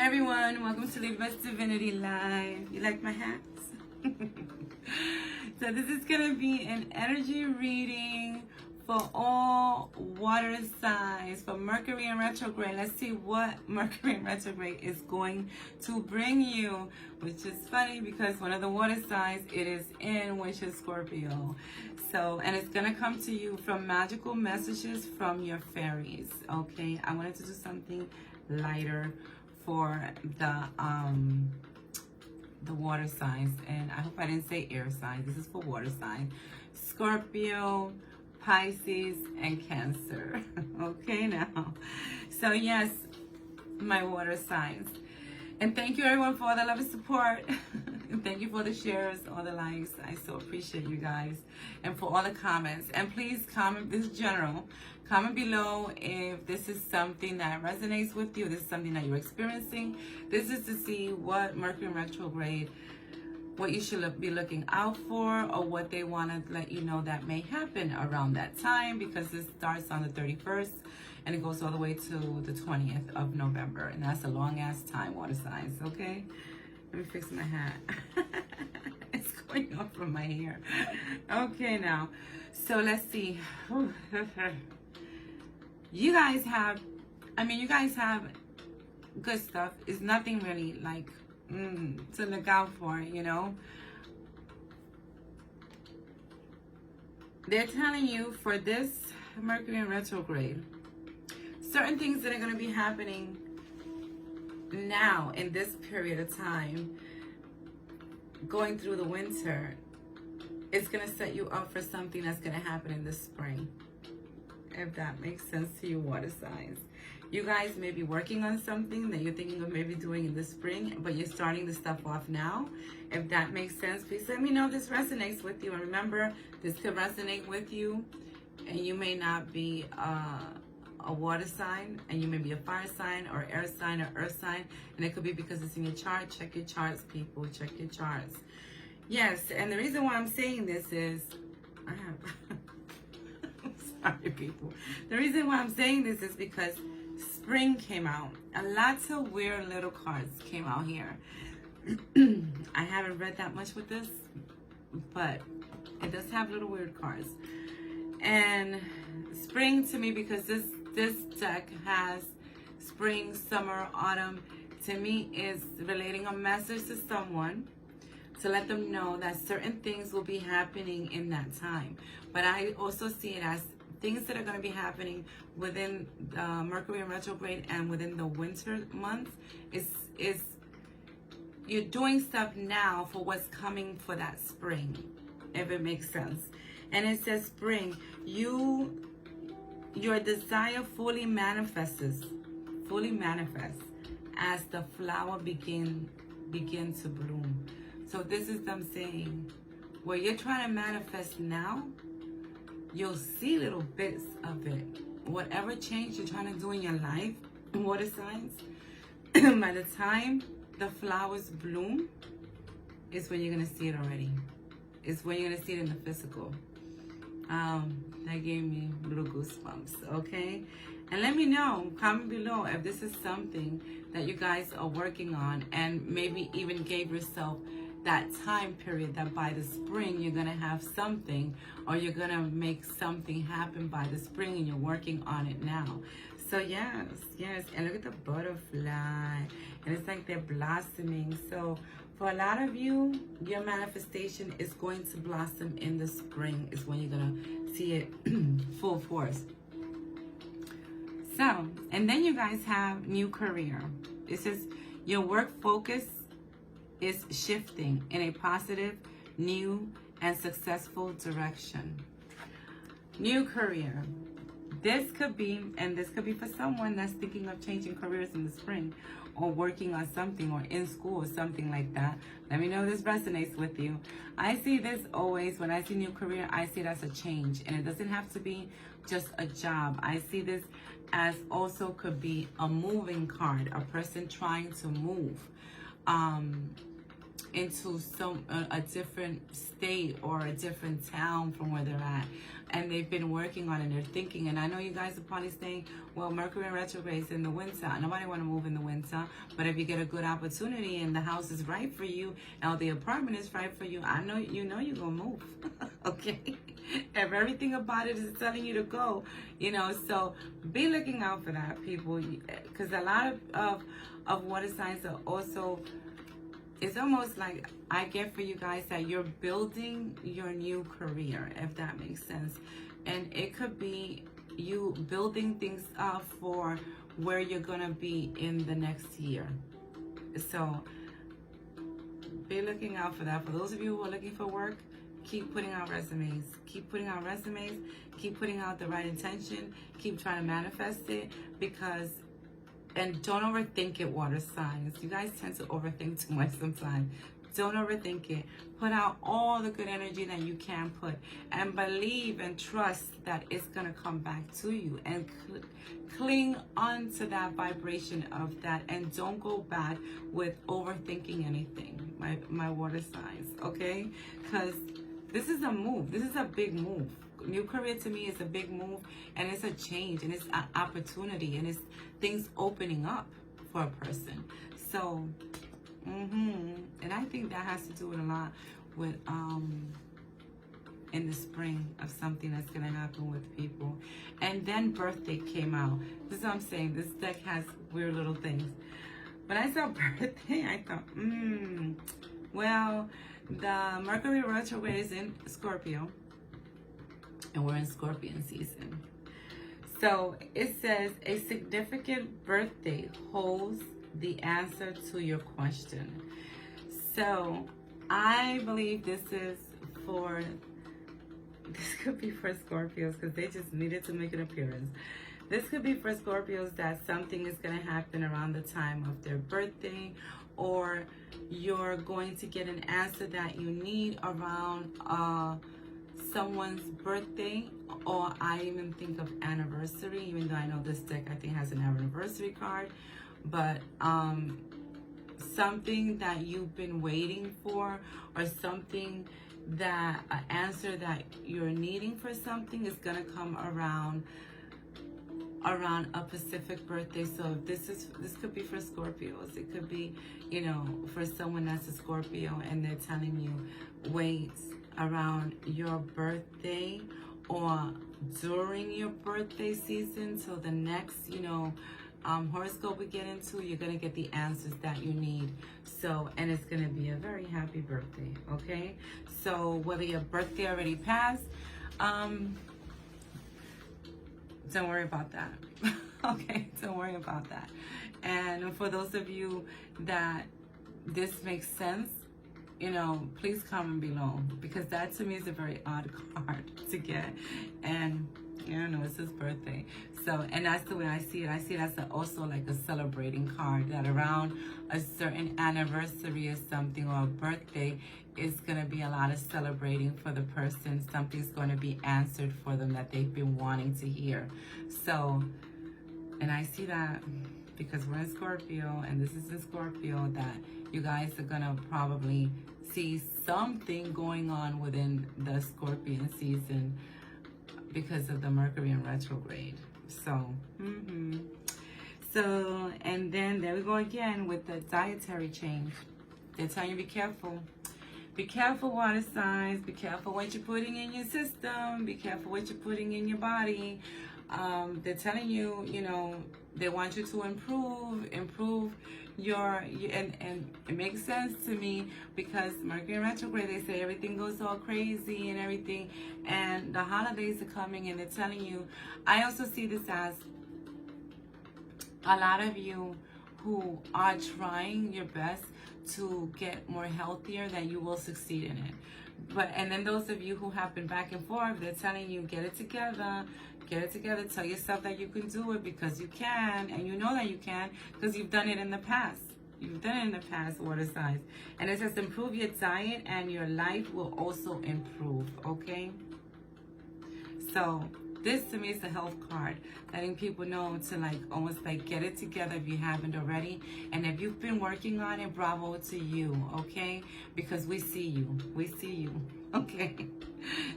everyone, welcome to LilybetO Divinity Live. You like my hats? So this is going to be an energy reading for all water signs for Mercury in retrograde. Let's see what Mercury in retrograde is going to bring you, which is funny because one of the water signs it is in, which is Scorpio. So, and it's going to come to you from magical messages from your fairies. Okay, I wanted to do something lighter for the water signs, and I hope I didn't say air signs. This is for water signs: Scorpio, Pisces, and Cancer. Okay, now, so yes, my water signs, and thank you everyone for all the love and support. And thank you for the shares, all the likes. I so appreciate you guys, and for all the comments. And please comment, this is general, comment below if this is something that resonates with you, this is something that you're experiencing. This is to see what Mercury in retrograde, what you should be looking out for, or what they want to let you know that may happen around that time, because this starts on the 31st and it goes all the way to the 20th of November, and that's a long ass time, water signs. Okay, let me fix my hat. It's going off from my hair. Okay, now, so let's see. You guys have, you guys have good stuff. It's nothing really like to look out for, you know. They're telling you for this Mercury in retrograde, certain things that are going to be happening now in this period of time, going through the winter, it's going to set you up for something that's going to happen in the spring. If that makes sense to you, water signs. You guys may be working on something that you're thinking of maybe doing in the spring, but you're starting the stuff off now. If that makes sense, please let me know if this resonates with you. And remember, this could resonate with you, and you may not be a water sign, and you may be a fire sign or air sign or earth sign, and it could be because it's in your chart. Check your charts, people. Check your charts. Yes, and the reason why I'm saying this is I have sorry, people. The reason why I'm saying this is because spring came out. A lot of weird little cards came out here. I haven't read that much with this, but it does have little weird cards. And spring to me, because this deck has spring, summer, autumn, to me is relating a message to someone to let them know that certain things will be happening in that time. But I also see it as things that are going to be happening within Mercury in retrograde and within the winter months is you're doing stuff now for what's coming for that spring, if it makes sense. And it says spring, your desire fully manifests as the flower begin to bloom. So this is them saying, what you're trying to manifest now, you'll see little bits of it. Whatever change you're trying to do in your life, water signs, by the time the flowers bloom, is when you're going to see it already. It's when you're going to see it in the physical. That gave me little goosebumps, okay? And let me know, comment below if this is something that you guys are working on, and maybe even gave yourself that time period that by the spring you're going to have something, or you're going to make something happen by the spring and you're working on it now. So yes, and look at the butterfly, and it's like they're blossoming. So for a lot of you, your manifestation is going to blossom in the spring, is when you're going to see it full force. So, and then you guys have new career. It says your work focus is shifting in a positive, new, and successful direction. New career. This could be, and this could be for someone that's thinking of changing careers in the spring, or working on something, or in school, or something like that. Let me know if this resonates with you. I see this always, when I see new career, I see it as a change. And it doesn't have to be just a job. I see this as also could be a moving card, a person trying to move. into a different state or a different town from where they're at, and they've been working on it and they're thinking. And I know you guys are probably saying, well, Mercury in retrograde is in the winter, nobody want to move in the winter, but if you get a good opportunity and the house is right for you or the apartment is right for you, I know you're gonna move. Okay, if everything about it is telling you to go, so be looking out for that, people, because a lot of water signs are also, it's almost like I get for you guys that you're building your new career, if that makes sense. And it could be you building things up for where you're going to be in the next year. So be looking out for that. For those of you who are looking for work, keep putting out resumes. Keep putting out resumes. Keep putting out the right intention. Keep trying to manifest it, and don't overthink it, water signs. You guys tend to overthink too much sometimes. Don't overthink it. Put out all the good energy that you can put. And believe and trust that it's going to come back to you. And cling on to that vibration of that. And don't go back with overthinking anything, my water signs. Okay? Because this is a move. This is a big move. New career to me is a big move, and it's a change, and it's an opportunity, and it's things opening up for a person. So, and I think that has to do with a lot with in the spring of something that's gonna happen with people. And then birthday came out. This is what I'm saying. This deck has weird little things. When I saw birthday, I thought, well, the Mercury retrograde is in Scorpio. And we're in Scorpion season. So it says a significant birthday holds the answer to your question. So I believe this could be for Scorpios, because they just needed to make an appearance. This could be for Scorpios that something is going to happen around the time of their birthday, or you're going to get an answer that you need around someone's birthday, or I even think of anniversary, even though I know this deck I think has an anniversary card, but something that you've been waiting for, or something that an answer that you're needing for something is gonna come around a specific birthday. So this could be for Scorpios. It could be, for someone that's a Scorpio and they're telling you, wait, around your birthday or during your birthday season till the next, horoscope we get into, you're going to get the answers that you need. So, and it's going to be a very happy birthday, okay? So whether your birthday already passed, don't worry about that. Okay, don't worry about that. And for those of you that this makes sense, please comment below, because that to me is a very odd card to get. And it's his birthday. So, and that's the way I see it. I see it as also like a celebrating card, that around a certain anniversary or something, or a birthday, is going to be a lot of celebrating for the person. Something's going to be answered for them that they've been wanting to hear. So, and I see that because we're in Scorpio, and this is in Scorpio, that you guys are going to probably see something going on within the Scorpion season because of the Mercury in retrograde. So, so, and then there we go again with the dietary change. They're telling you, be careful. Be careful, water signs. Be careful what you're putting in your system. Be careful what you're putting in your body. They're telling you, they want you to improve and it makes sense to me, because Mercury retrograde, they say everything goes all crazy and everything, and the holidays are coming, and they're telling you, I also see this as a lot of you who are trying your best to get more healthier, that you will succeed in it. And then those of you who have been back and forth, they're telling you, get it together, tell yourself that you can do it, because you can, and you know that you can, because you've done it in the past. You've done it in the past, water signs. And it says improve your diet and your life will also improve, okay? So This to me is a health card, letting people know to like almost like get it together if you haven't already. And if you've been working on it, bravo to you, okay? Because we see you. We see you, okay?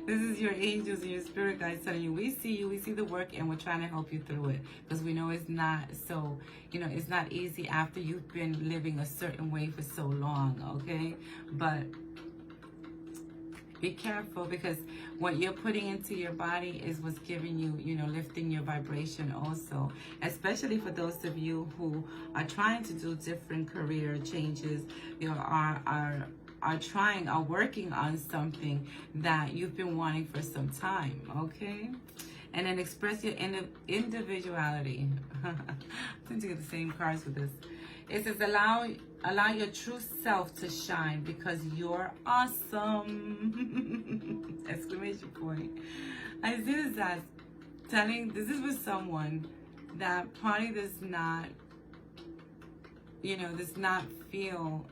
This is your angels and your spirit guides telling you, we see you, we see the work, and we're trying to help you through it. Because we know it's not so, you know, it's not easy after you've been living a certain way for so long, okay? But be careful, because what you're putting into your body is what's giving you, you know, lifting your vibration also. Especially for those of you who are trying to do different career changes, you know, are working on something that you've been wanting for some time, okay? And then express your individuality. I'm going to get the same cards with this. It says allow your true self to shine because you're awesome. Exclamation point. I see this as this is with someone that probably does not, you know, does not feel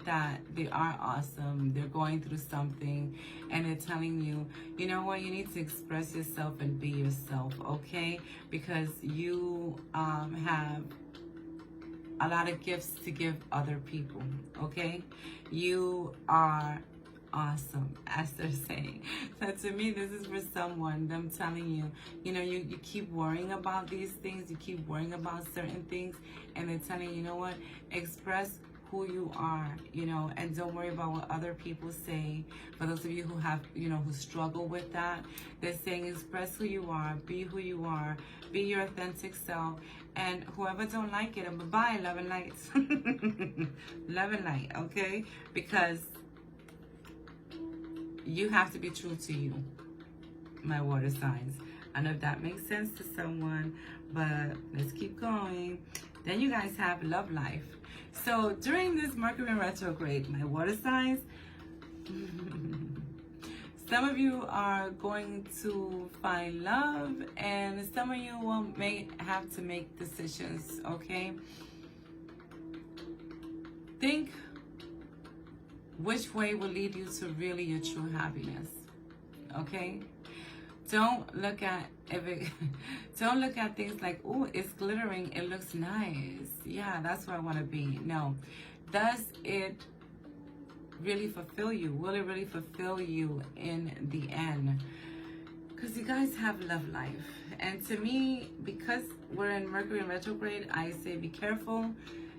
that they are awesome. They're going through something and they're telling you, you know what, you need to express yourself and be yourself, okay? Because you have a lot of gifts to give other people, okay? You are awesome, as they're saying. So to me, this is for someone, them telling you, you know, you keep worrying about these things, you keep worrying about certain things, and they're telling you, you know what, express who you are, you know, and don't worry about what other people say. For those of you who have, you know, who struggle with that, they're saying express who you are, be who you are, be your authentic self, and whoever don't like it, bye-bye, love and light. Love and light, okay? Because you have to be true to you, my water signs. I know if that makes sense to someone, but let's keep going. Then you guys have love life. So during this Mercury retrograde, my water signs, some of you are going to find love, and some of you may have to make decisions, okay? Think which way will lead you to really your true happiness, okay? Don't look at don't look at things like, oh, it's glittering, it looks nice. Yeah, that's where I want to be. No. Does it really fulfill you? Will it really fulfill you in the end? Because you guys have love life. And to me, because we're in Mercury retrograde, I say be careful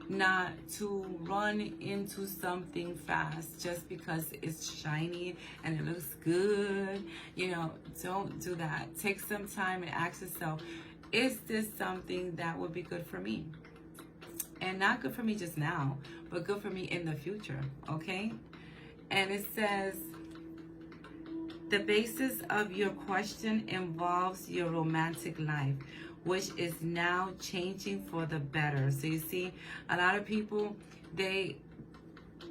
not to run into something fast just because it's shiny and it looks good. You know, don't do that. Take some time and ask yourself, is this something that would be good for me? And not good for me just now, but good for me in the future, okay? And it says, the basis of your question involves your romantic life, which is now changing for the better. So you see, a lot of people,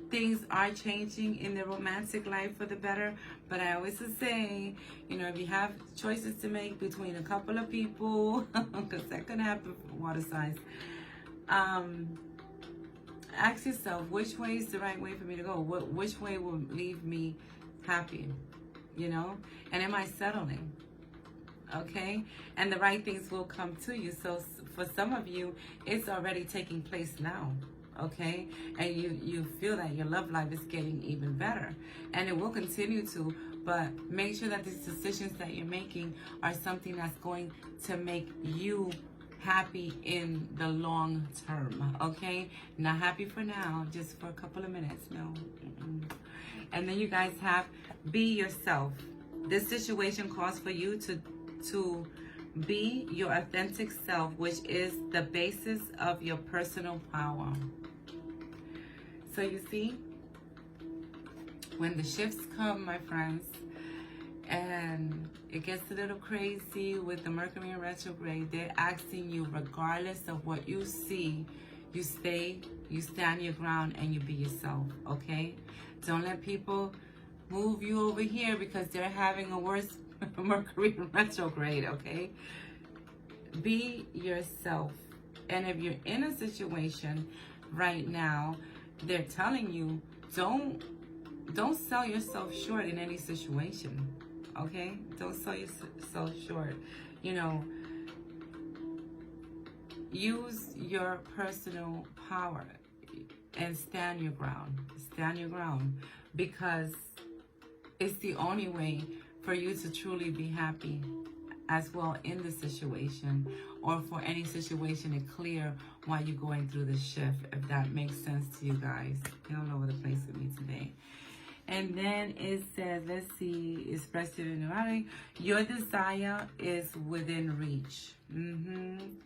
things are changing in their romantic life for the better. But I always say, you know, if you have choices to make between a couple of people, because that can happen for water signs, ask yourself, which way is the right way for me to go? Which way will leave me happy, you know? And am I settling? Okay, and the right things will come to you. So for some of you, it's already taking place now, okay? And you feel that your love life is getting even better, and it will continue to, but make sure that these decisions that you're making are something that's going to make you happy in the long term, okay? Not happy for now, just for a couple of minutes, no. And then you guys have be yourself. This situation calls for you to be your authentic self, which is the basis of your personal power. So you see, when the shifts come, my friends, and it gets a little crazy with the Mercury in retrograde, they're asking you, regardless of what you see, you stand your ground and you be yourself, okay? Don't let people move you over here because they're having a worse Mercury retrograde, okay? Be yourself. And if you're in a situation right now, they're telling you, don't sell yourself short in any situation, okay? Don't sell yourself short. You know, use your personal power and stand your ground. Stand your ground, because it's the only way for you to truly be happy as well in the situation, or for any situation to clear while you're going through the shift, if that makes sense to you guys. You're all over the place with me today. And then it says, let's see, expressive in writing, your desire is within reach. And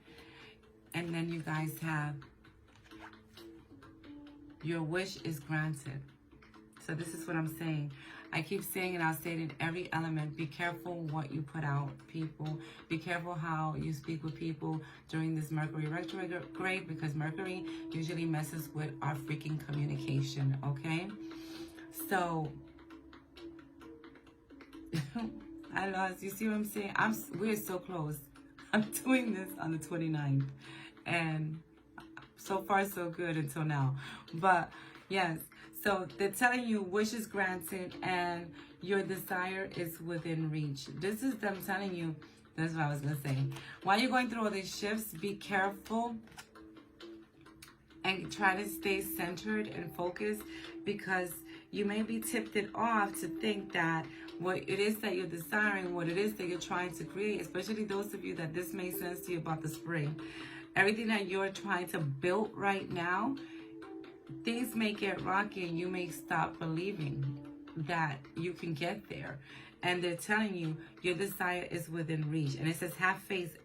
then you guys have, your wish is granted. So this is what I'm saying. I keep saying, and I'll say it in every element, be careful what you put out, people. Be careful how you speak with people during this Mercury retrograde, because Mercury usually messes with our freaking communication, okay? So, I lost, you see what I'm saying? We're so close. I'm doing this on the 29th, and so far so good until now. But, yes. So they're telling you wishes granted and your desire is within reach. This is them telling you, that's what I was going to say. While you're going through all these shifts, be careful and try to stay centered and focused, because you may be tipped it off to think that what it is that you're desiring, what it is that you're trying to create, especially those of you that this makes sense to you about the spring. Everything that you're trying to build right now, things may get rocky and you may stop believing that you can get there. And they're telling you your desire is within reach. And it says have faith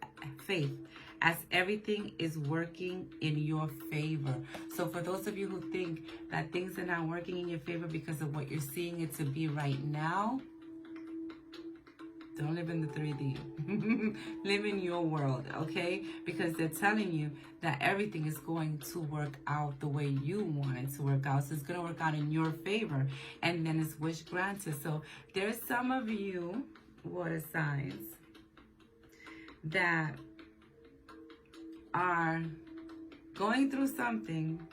as everything is working in your favor. So for those of you who think that things are not working in your favor because of what you're seeing it to be right now, don't live in the 3D. Live in your world, okay? Because they're telling you that everything is going to work out the way you want it to work out. So it's going to work out in your favor. And then it's wish granted. So there's some of you, water signs, that are going through something,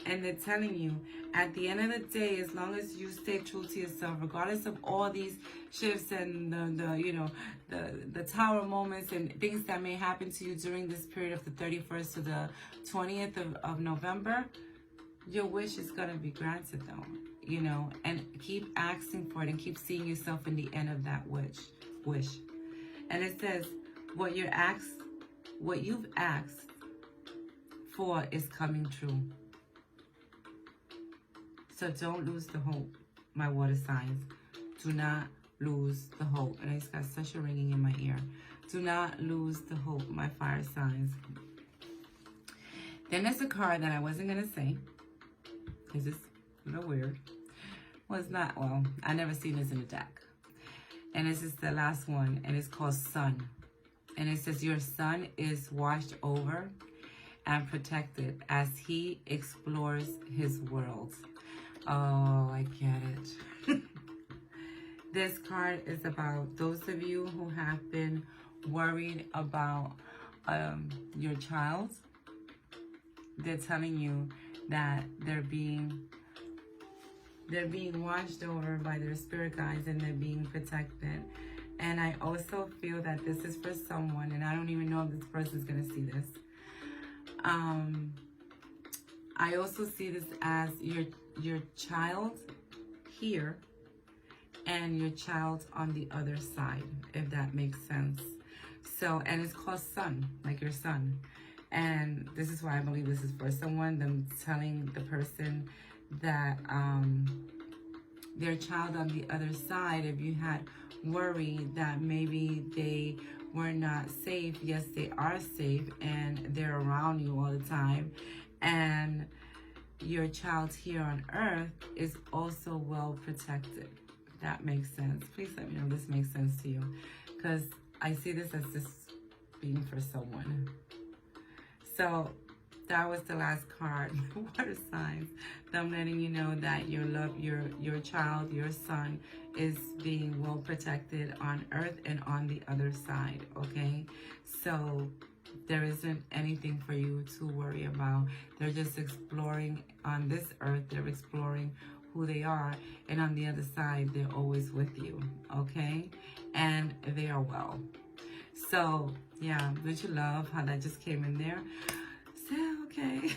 and they're telling you at the end of the day, as long as you stay true to yourself, regardless of all these shifts and the tower moments and things that may happen to you during this period of the 31st to the 20th of November, your wish is going to be granted though, you know, and keep asking for it and keep seeing yourself in the end of that wish. And it says what you've asked for is coming true. So don't lose the hope, my water signs. Do not lose the hope. And I just got such a ringing in my ear. Do not lose the hope, my fire signs. Then there's a card that I wasn't going to say, because it's a little weird. Well, it's not, well, I never seen this in a deck. And this is the last one, and it's called Sun. And it says your son is washed over and protected as he explores his world. Oh, I get it. This card is about those of you who have been worried about your child. They're telling you that they're being watched over by their spirit guides and they're being protected. And I also feel that this is for someone, and I don't even know if this person's going to see this. I also see this as your child here and your child on the other side, if that makes sense. So, and it's called Sun, like your son. And this is why I believe this is for someone, them telling the person that their child on the other side, if you had worried that maybe they were not safe, yes, they are safe and they're around you all the time. And your child here on earth is also well protected. That makes sense. Please let me know if this makes sense to you, because I see this as this being for someone. So that was the last card. Water signs. I'm letting you know that your child, your son, is being well protected on earth and on the other side. Okay, so there isn't anything for you to worry about. They're just exploring on this earth. They're exploring who they are, and on the other side, they're always with you, okay? And they are well. So, yeah, don't you love how that just came in there? So, okay.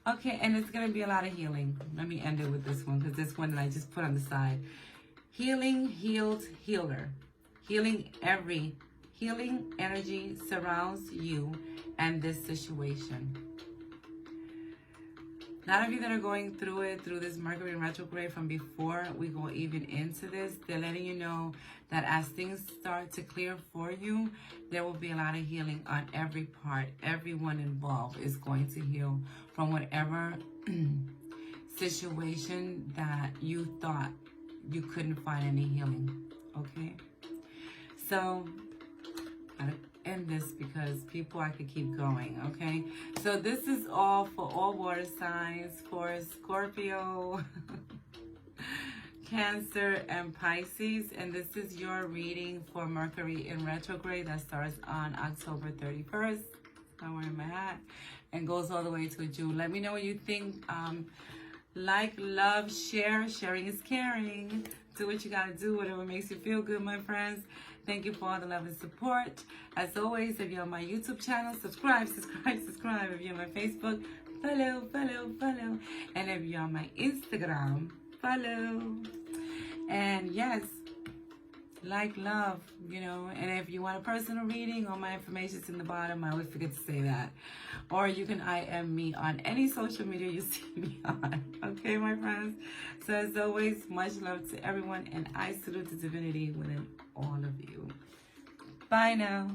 Okay, and it's going to be a lot of healing. Let me end it with this one, because this one that I just put on the side. Healing, healed, healer. Healing energy surrounds you and this situation. A lot of you that are going through it, through this Mercury retrograde from before we go even into this, they're letting you know that as things start to clear for you, there will be a lot of healing on every part. Everyone involved is going to heal from whatever situation that you thought you couldn't find any healing, okay? So, gotta end this because I could keep going, okay? So this is all for all water signs, for Scorpio, Cancer, and Pisces. And this is your reading for Mercury in retrograde that starts on October 31st. I'm wearing my hat. And goes all the way to June. Let me know what you think. Like, love, share. Sharing is caring. Do what you gotta do, whatever makes you feel good, my friends. Thank you for all the love and support. As always, if you're on my YouTube channel, subscribe. If you're on my Facebook, follow. And if you're on my Instagram, follow. And yes, like, love, and if you want a personal reading, all my information's in the bottom. I always forget to say that. Or you can IM me on any social media you see me on. Okay, my friends? So as always, much love to everyone, and I salute the divinity within all of you. Bye now.